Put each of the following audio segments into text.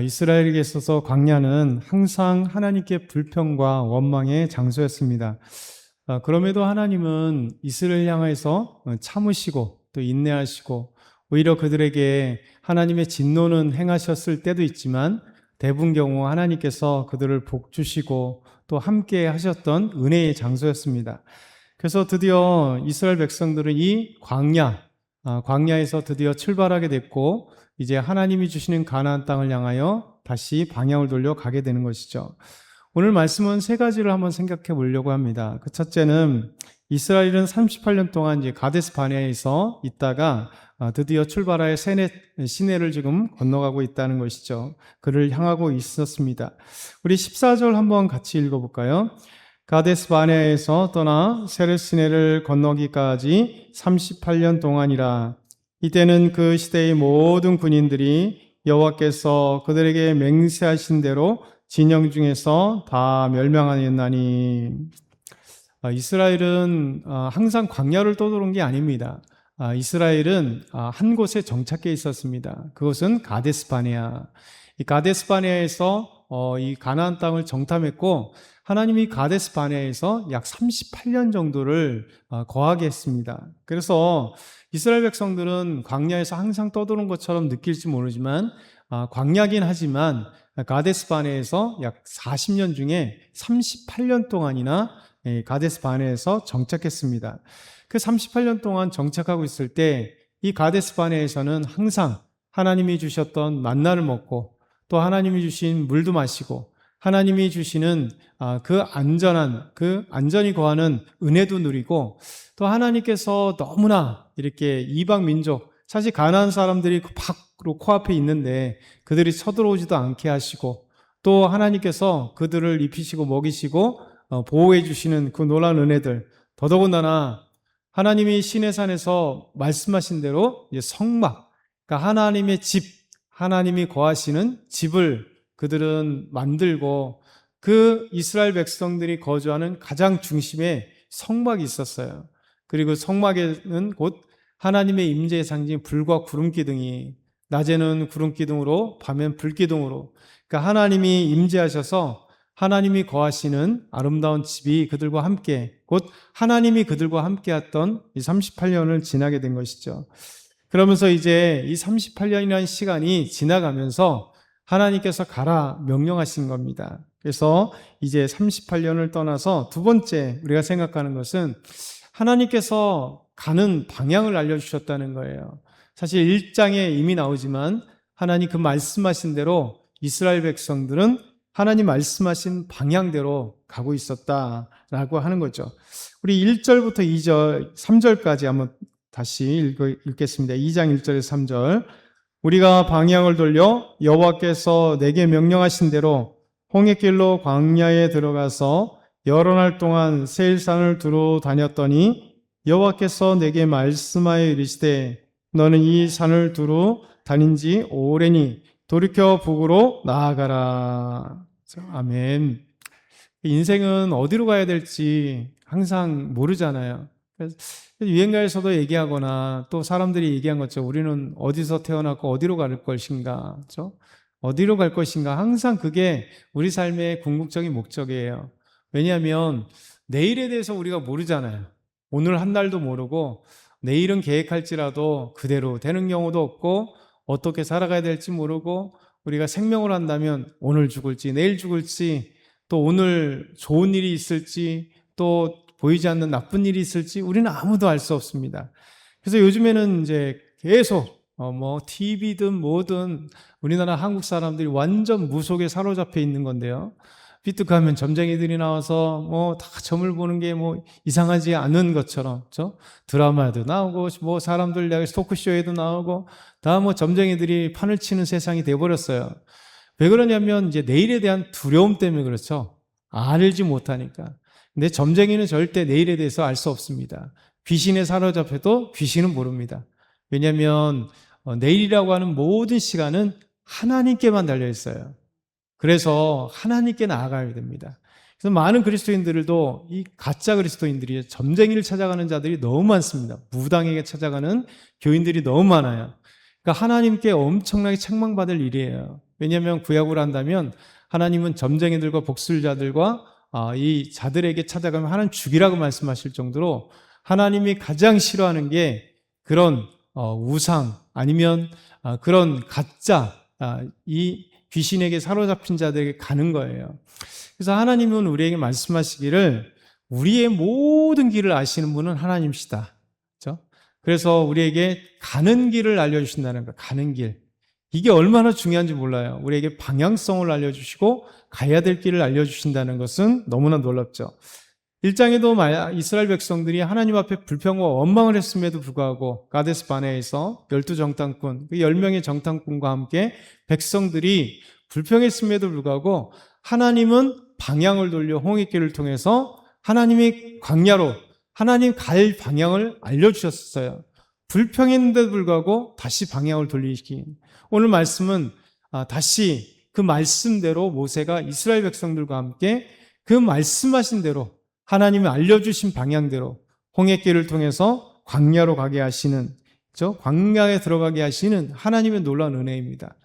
이스라엘에게 있어서 광야는 항상 하나님께 불평과 원망의 장소였습니다. 그럼에도 하나님은 이스라엘 향해서 참으시고 또 인내하시고 오히려 그들에게 하나님의 진노는 행하셨을 때도 있지만 대부분 경우 하나님께서 그들을 복주시고 또 함께 하셨던 은혜의 장소였습니다. 그래서 드디어 이스라엘 백성들은 이 광야에서 드디어 출발하게 됐고 이제 하나님이 주시는 가나안 땅을 향하여 다시 방향을 돌려 가게 되는 것이죠. 오늘 말씀은 세 가지를 한번 생각해 보려고 합니다. 그 첫째는 이스라엘은 38년 동안 이제 가데스 바네아에서 있다가 드디어 출발하여 시내를 지금 건너가고 있다는 것이죠. 그를 향하고 있었습니다. 우리 14절 한번 같이 읽어볼까요? 가데스 바네아에서 떠나 세렛 시내를 건너기까지 38년 동안이라. 이때는 그 시대의 모든 군인들이 여호와께서 그들에게 맹세하신 대로 진영 중에서 다 멸망하였나니. 이스라엘은 항상 광야를 떠도는 게 아닙니다. 이스라엘은 한 곳에 정착해 있었습니다. 그것은 가데스 바네아. 이 가데스 바네아에서 이 가나안 땅을 정탐했고 하나님이 가데스 바네아에서 약 38년 정도를 거하게 했습니다. 그래서 이스라엘 백성들은 광야에서 항상 떠도는 것처럼 느낄지 모르지만 광야긴 하지만 가데스 바네아에서 약 40년 중에 38년 동안이나 가데스 바네아에서 정착했습니다. 그 38년 동안 정착하고 있을 때 이 가데스 바네아에서는 항상 하나님이 주셨던 만나를 먹고 또 하나님이 주신 물도 마시고 하나님이 주시는 그 안전히 거하는 은혜도 누리고 또 하나님께서 너무나 이렇게 이방 민족, 사실 가나안 사람들이 바로 코앞에 있는데 그들이 쳐들어오지도 않게 하시고 또 하나님께서 그들을 입히시고 먹이시고 보호해 주시는 그 놀라운 은혜들, 더더군다나 하나님이 시내산에서 말씀하신 대로 성막, 그러니까 하나님의 집, 하나님이 거하시는 집을 그들은 만들고 그 이스라엘 백성들이 거주하는 가장 중심에 성막이 있었어요. 그리고 성막에는 곧 하나님의 임재의 상징 불과 구름기둥이, 낮에는 구름기둥으로 밤엔 불기둥으로, 그러니까 하나님이 임재하셔서 하나님이 거하시는 아름다운 집이 그들과 함께, 곧 하나님이 그들과 함께 했던 이 38년을 지나게 된 것이죠. 그러면서 이제 이 38년이라는 시간이 지나가면서 하나님께서 가라 명령하신 겁니다. 그래서 이제 38년을 떠나서 두 번째 우리가 생각하는 것은 하나님께서 가는 방향을 알려주셨다는 거예요. 사실 1장에 이미 나오지만 하나님 그 말씀하신 대로 이스라엘 백성들은 하나님 말씀하신 방향대로 가고 있었다라고 하는 거죠. 우리 1절부터 2절, 3절까지 한번 다시 읽겠습니다. 2장 1절에서 3절. 우리가 방향을 돌려 여호와께서 내게 명령하신 대로 홍해길로 광야에 들어가서 여러 날 동안 세일산을 두루 다녔더니 여호와께서 내게 말씀하여 이르시되 너는 이 산을 두루 다닌 지 오래니 돌이켜 북으로 나아가라. 아멘. 인생은 어디로 가야 될지 항상 모르잖아요. 그래서 유행가에서도 얘기하거나 또 사람들이 얘기한 것처럼 우리는 어디서 태어났고 어디로 갈 것인가, 그렇죠? 어디로 갈 것인가, 항상 그게 우리 삶의 궁극적인 목적이에요. 왜냐하면 내일에 대해서 우리가 모르잖아요. 오늘 한 날도 모르고 내일은 계획할지라도 그대로 되는 경우도 없고 어떻게 살아가야 될지 모르고 우리가 생명을 한다면 오늘 죽을지 내일 죽을지 또 오늘 좋은 일이 있을지 또 보이지 않는 나쁜 일이 있을지 우리는 아무도 알 수 없습니다. 그래서 요즘에는 이제 계속 TV든 뭐든 우리나라 한국 사람들이 완전 무속에 사로잡혀 있는 건데요. 비트가면 점쟁이들이 나와서 다 점을 보는 게 이상하지 않은 것처럼, 그렇죠? 드라마에도 나오고 사람들 향해서 토크쇼에도 나오고 다 점쟁이들이 판을 치는 세상이 돼버렸어요. 왜 그러냐면 이제 내일에 대한 두려움 때문에 그렇죠. 알지 못하니까. 근데 점쟁이는 절대 내일에 대해서 알 수 없습니다. 귀신에 사로잡혀도 귀신은 모릅니다. 왜냐하면 내일이라고 하는 모든 시간은 하나님께만 달려 있어요. 그래서 하나님께 나아가야 됩니다. 그래서 많은 그리스도인들도 이 가짜 그리스도인들이 점쟁이를 찾아가는 자들이 너무 많습니다. 무당에게 찾아가는 교인들이 너무 많아요. 그러니까 하나님께 엄청나게 책망받을 일이에요. 왜냐하면 구약으로 한다면 하나님은 점쟁이들과 복술자들과 이 자들에게 찾아가면 하나님 죽이라고 말씀하실 정도로 하나님이 가장 싫어하는 게 그런 우상 아니면 그런 가짜 이 귀신에게 사로잡힌 자들에게 가는 거예요. 그래서 하나님은 우리에게 말씀하시기를 우리의 모든 길을 아시는 분은 하나님이시다. 그렇죠? 그래서 우리에게 가는 길을 알려주신다는 거, 가는 길. 이게 얼마나 중요한지 몰라요. 우리에게 방향성을 알려주시고 가야 될 길을 알려주신다는 것은 너무나 놀랍죠. 1장에도 이스라엘 백성들이 하나님 앞에 불평과 원망을 했음에도 불구하고 가데스 바네아에서 12정탐꾼, 그 10명의 정탐꾼과 함께 백성들이 불평했음에도 불구하고 하나님은 방향을 돌려 홍해길을 통해서 하나님이 광야로 하나님 갈 방향을 알려주셨어요. 불평했는데도 불구하고 다시 방향을 돌리시기. 오늘 말씀은 다시 그 말씀대로 모세가 이스라엘 백성들과 함께 그 말씀하신 대로 하나님이 알려주신 방향대로 홍해길을 통해서 광야로 가게 하시는, 광야에 들어가게 하시는 하나님의 놀라운 은혜입니다.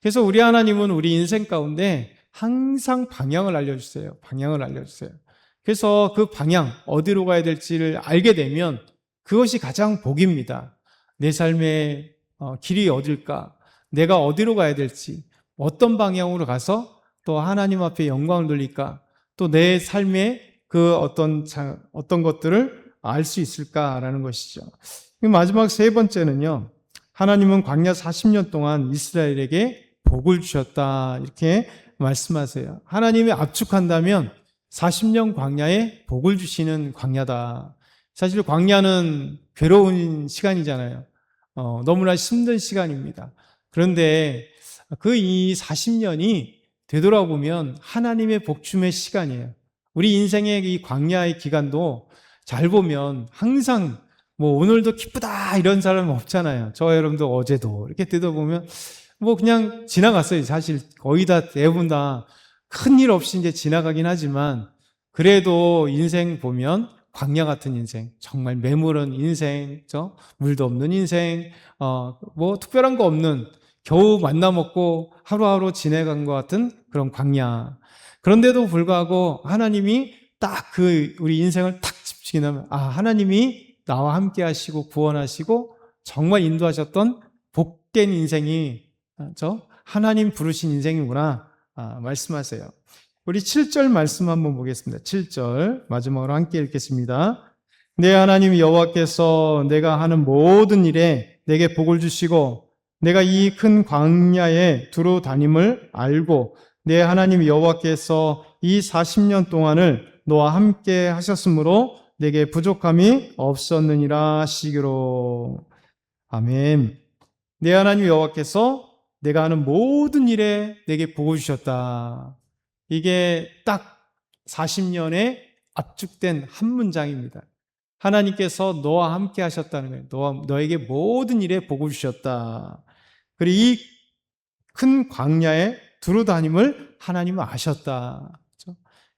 그래서 우리 하나님은 우리 인생 가운데 항상 방향을 알려주세요. 방향을 알려주세요. 그래서 그 방향, 어디로 가야 될지를 알게 되면 그것이 가장 복입니다. 내 삶의 길이 어딜까? 내가 어디로 가야 될지, 어떤 방향으로 가서 또 하나님 앞에 영광을 돌릴까? 또 내 삶의 그 어떤 것들을 알 수 있을까라는 것이죠. 마지막 세 번째는요, 하나님은 광야 40년 동안 이스라엘에게 복을 주셨다, 이렇게 말씀하세요. 하나님이 압축한다면 40년 광야에 복을 주시는 광야다. 사실 광야는 괴로운 시간이잖아요. 너무나 힘든 시간입니다. 그런데 그 이 40년이 되돌아보면 하나님의 복춤의 시간이에요. 우리 인생의 이 광야의 기간도 잘 보면 항상 오늘도 기쁘다 이런 사람은 없잖아요. 저 여러분도 어제도 이렇게 뜯어보면 그냥 지나갔어요. 사실 거의 다 대부분 다 큰일 없이 이제 지나가긴 하지만 그래도 인생 보면 광야 같은 인생, 정말 메모른 인생, 물도 없는 인생, 특별한 거 없는 겨우 만나 먹고 하루하루 지내간 것 같은 그런 광야. 그런데도 불구하고 하나님이 딱 우리 인생을 탁 집중하면 하나님이 나와 함께 하시고 구원하시고 정말 인도하셨던 복된 인생이 하나님 부르신 인생이구나 말씀하세요. 우리 7절 말씀 한번 보겠습니다. 7절 마지막으로 함께 읽겠습니다. 내 하나님 여호와께서 내가 하는 모든 일에 내게 복을 주시고 내가 이 큰 광야에 두루 다님을 알고 내 하나님 여호와께서 이 40년 동안을 너와 함께 하셨으므로 내게 부족함이 없었느니라 하시기로. 아멘. 내 하나님 여호와께서 내가 하는 모든 일에 내게 복을 주셨다. 이게 딱 40년에 압축된 한 문장입니다. 하나님께서 너와 함께 하셨다는 거예요. 너에게 모든 일에 복을 주셨다. 그리고 이 큰 광야에 두루 다님을 하나님은 아셨다.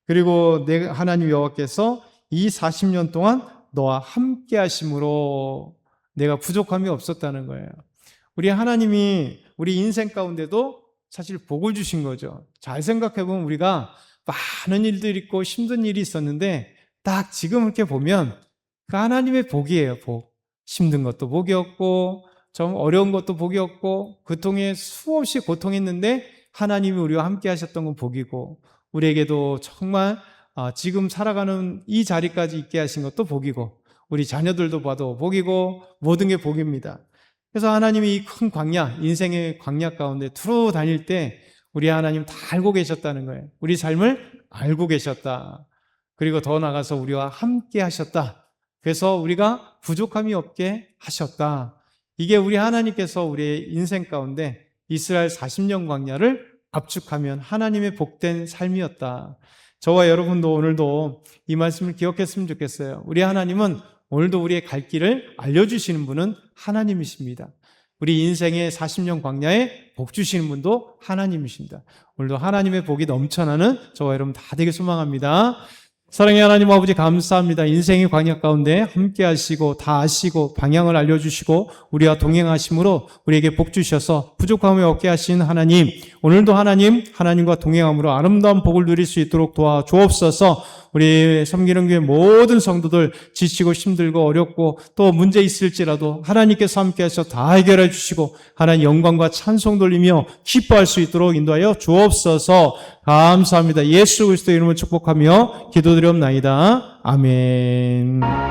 그리고 내 하나님 여호와께서 이 40년 동안 너와 함께 하심으로 내가 부족함이 없었다는 거예요. 우리 하나님이 우리 인생 가운데도 사실 복을 주신 거죠. 잘 생각해보면 우리가 많은 일들이 있고 힘든 일이 있었는데 딱 지금 이렇게 보면 그 하나님의 복이에요. 복. 힘든 것도 복이었고 좀 어려운 것도 복이었고 고통에 수없이 고통했는데 하나님이 우리와 함께 하셨던 건 복이고 우리에게도 정말 지금 살아가는 이 자리까지 있게 하신 것도 복이고 우리 자녀들도 봐도 복이고 모든 게 복입니다. 그래서 하나님이 이 큰 광야, 인생의 광야 가운데 두루 다닐 때 우리 하나님 다 알고 계셨다는 거예요. 우리 삶을 알고 계셨다. 그리고 더 나아가서 우리와 함께 하셨다. 그래서 우리가 부족함이 없게 하셨다. 이게 우리 하나님께서 우리의 인생 가운데 이스라엘 40년 광야를 압축하면 하나님의 복된 삶이었다. 저와 여러분도 오늘도 이 말씀을 기억했으면 좋겠어요. 우리 하나님은 오늘도 우리의 갈 길을 알려주시는 분은 하나님이십니다. 우리 인생의 40년 광야에 복 주시는 분도 하나님이십니다. 오늘도 하나님의 복이 넘쳐나는 저와 여러분 다 되길 소망합니다. 사랑의 하나님 아버지 감사합니다. 인생의 광야 가운데 함께 하시고 다 아시고 방향을 알려주시고 우리와 동행하심으로 우리에게 복 주셔서 부족함이 없게 하신 하나님, 오늘도 하나님과 동행함으로 아름다운 복을 누릴 수 있도록 도와주옵소서. 우리 섬기는 교회 모든 성도들 지치고 힘들고 어렵고 또 문제 있을지라도 하나님께서 함께하셔서 다 해결해 주시고 하나님 영광과 찬송 돌리며 기뻐할 수 있도록 인도하여 주옵소서. 감사합니다. 예수 그리스도 이름으로 축복하며 기도드리옵나이다. 아멘.